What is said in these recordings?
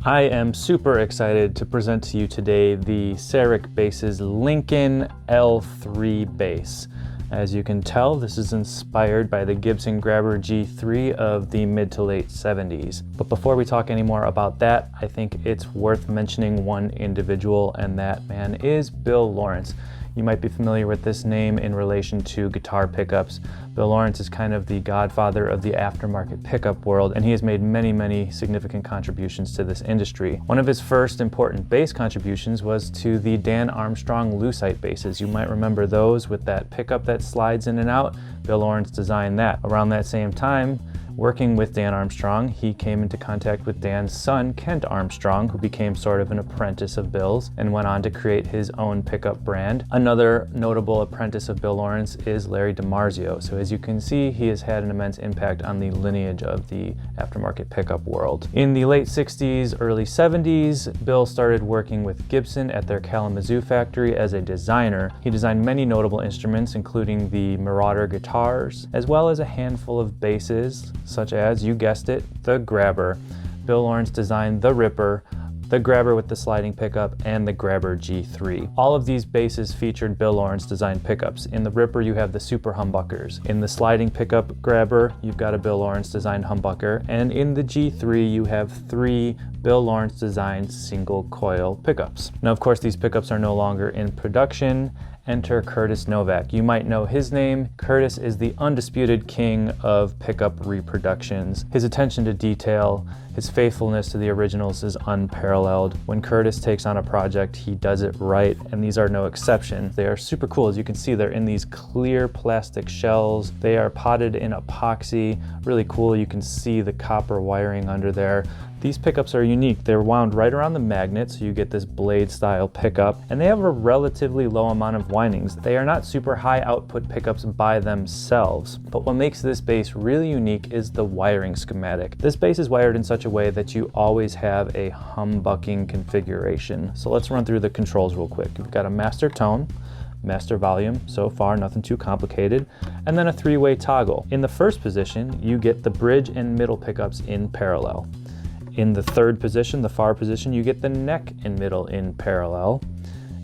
I am super excited to present to you today the Serek bass's Lincoln L3 bass. As you can tell, this is inspired by the Gibson Grabber G3 of the mid to late 70s. But before we talk any more about that, I think it's worth mentioning one individual, and that man is Bill Lawrence. You might be familiar with this name in relation to guitar pickups. Bill Lawrence is kind of the godfather of the aftermarket pickup world, and he has made many significant contributions to this industry. One of his first important bass contributions was to the Dan Armstrong Lucite basses. You might remember those with that pickup that slides in and out. Bill Lawrence designed that. Around that same time, working with Dan Armstrong, he came into contact with Dan's son, Kent Armstrong, who became sort of an apprentice of Bill's and went on to create his own pickup brand. Another notable apprentice of Bill Lawrence is Larry DiMarzio. So as you can see, he has had an immense impact on the lineage of the aftermarket pickup world. In the late 60s, early 70s, Bill started working with Gibson at their Kalamazoo factory as a designer. He designed many notable instruments, including the Marauder guitars, as well as a handful of basses, such as, you guessed it, the Grabber. Bill Lawrence designed the Ripper, the Grabber with the sliding pickup, and the Grabber G3. All of these basses featured Bill Lawrence designed pickups. In the Ripper, you have the super humbuckers. In the sliding pickup Grabber, you've got a Bill Lawrence designed humbucker. And in the G3, you have 3 Bill Lawrence designed single coil pickups. Now, of course, these pickups are no longer in production. Enter Curtis Novak. You might know his name. Curtis is the undisputed king of pickup reproductions. His attention to detail, his faithfulness to the originals is unparalleled. When Curtis takes on a project, he does it right, and these are no exception. They are super cool. As you can see, they're in these clear plastic shells. They are potted in epoxy. Really cool. You can see the copper wiring under there. These pickups are unique. They're wound right around the magnet, so you get this blade style pickup, and they have a relatively low amount of windings. They are not super high output pickups by themselves, but what makes this bass really unique is the wiring schematic. This bass is wired in such a way that you always have a humbucking configuration. So let's run through the controls real quick. You've got a master tone, master volume, so far nothing too complicated, and then a 3-way toggle. In the first position, you get the bridge and middle pickups in parallel. In the third position, the far position, you get the neck and middle in parallel.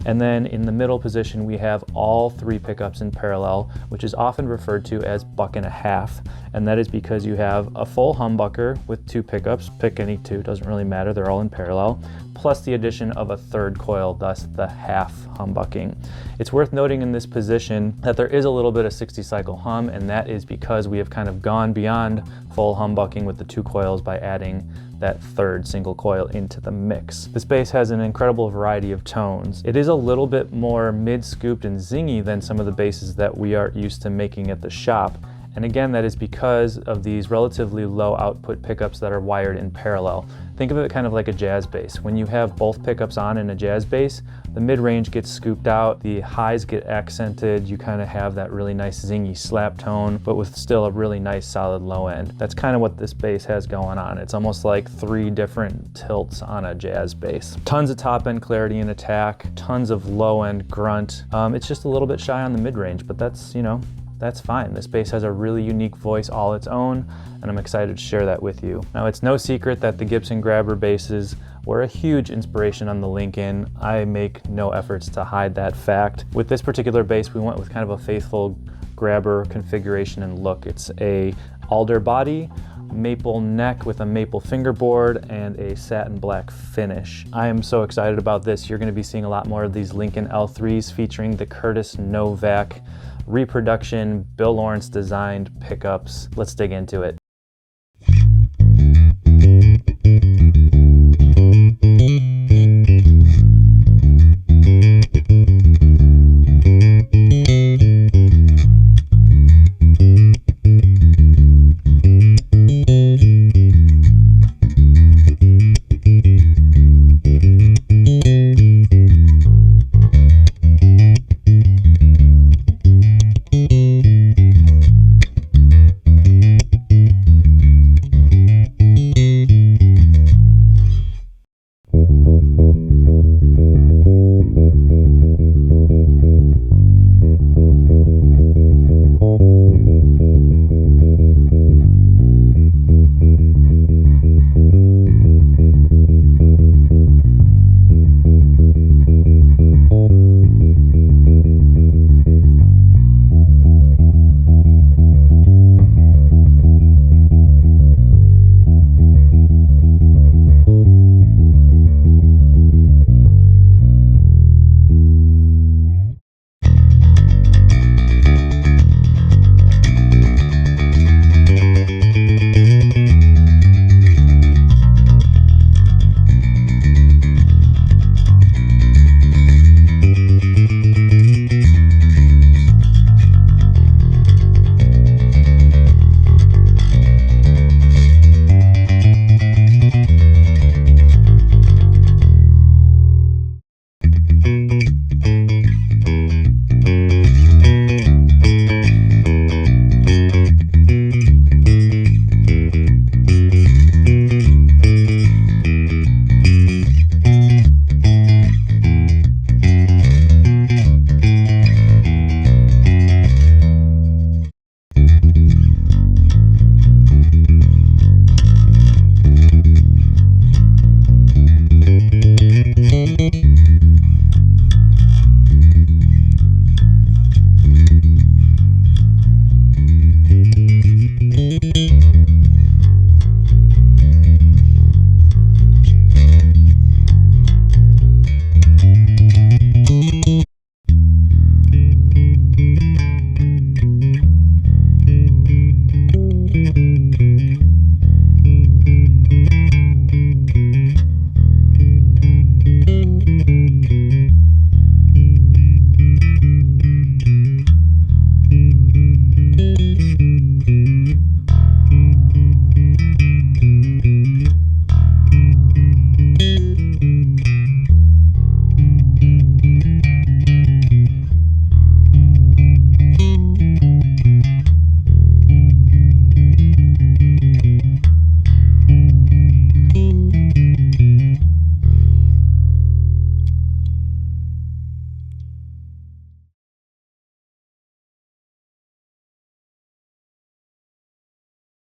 And then in the middle position, we have all 3 pickups in parallel, which is often referred to as buck and a half. And that is because you have a full humbucker with 2 pickups, pick any 2, doesn't really matter, they're all in parallel, plus the addition of a third coil, thus the half humbucking. It's worth noting in this position that there is a little bit of 60 cycle hum, and that is because we have kind of gone beyond full humbucking with the 2 coils by adding that third single coil into the mix. This bass has an incredible variety of tones. It is a little bit more mid-scooped and zingy than some of the basses that we are used to making at the shop. And again, that is because of these relatively low output pickups that are wired in parallel. Think of it kind of like a jazz bass. When you have both pickups on in a jazz bass, the mid-range gets scooped out, the highs get accented, you kind of have that really nice zingy slap tone, but with still a really nice solid low end. That's kind of what this bass has going on. It's almost like 3 different tilts on a jazz bass. Tons of top end clarity and attack, tons of low end grunt. It's just a little bit shy on the mid-range, but that's, you know, that's fine. This bass has a really unique voice all its own, and I'm excited to share that with you. Now, it's no secret that the Gibson Grabber basses were a huge inspiration on the Lincoln. I make no efforts to hide that fact. With this particular bass, we went with kind of a faithful Grabber configuration and look. It's a alder body, maple neck with a maple fingerboard, and a satin black finish. I am so excited about this. You're going to be seeing a lot more of these Lincoln L3s featuring the Curtis Novak reproduction, Bill Lawrence designed pickups. Let's dig into it.